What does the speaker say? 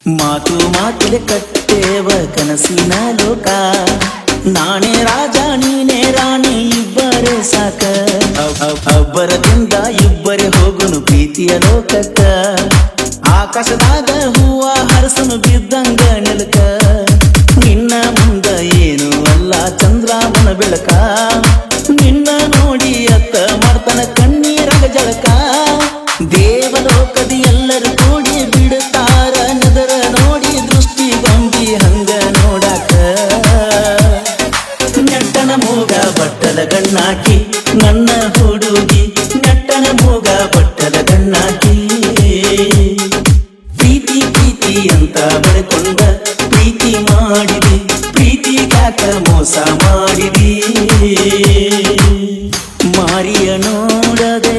ಮಾತು ಮಾತಿಲೆ ಕಟ್ಟೇವ ಕನಸಿನ ಲೋಕ ನಾನೇ ರಾಜ ನೀನೇ ರಾಣಿ ಇಬ್ಬರೇ ಸಾಕ ಅಬ್ಬರದಿಂದ ಇಬ್ಬರೇ ಹೋಗುನು ಪ್ರೀತಿಯ ಲೋಕಕ್ಕ ಆಕಾಶದಾಗ ಹೂವ ಹರಸನು ಬಿದ್ದಂಗ ನೆಲಕ ನಿನ್ನ ಮುಂದ ಏನು ಅಲ್ಲ ಚಂದ್ರಮನ ಬೆಳಕ ನಿನ್ನ ನೋಡಿ ಅತ್ತ ಮಾಡ್ತಾನ ಕಣ್ಣೀರಾಗ ಜಳಕ ದೇವಲೋಕದ ಎಲ್ಲರೂ ಕೂಡಿ ಬಿಡುತ್ತಾರ ನದರ ನೋಡಿ ದೃಷ್ಟಿ ಬಂದಿ ಹಂಗ ನೋಡಾಕ ನೆಟ್ಟನ ಮೂಗ ಬಟ್ಟಲ ಗಣ್ಣಾಕಿ ನನ್ನ ಹುಡುಗಿ ನೆಟ್ಟನ ಮೂಗ ಬಟ್ಟಲ ಗಣ್ಣಾಕಿ ಪ್ರೀತಿ ಪ್ರೀತಿ ಅಂತ ಬಡ್ಕೊಂಡ ಪ್ರೀತಿ ಮಾಡಿದಿ ಪ್ರೀತಿಗ್ಯಾಕ ಮೋಸ ಮಾಡಿದಿ ಮಾರಿಯ ನೋಡದೆ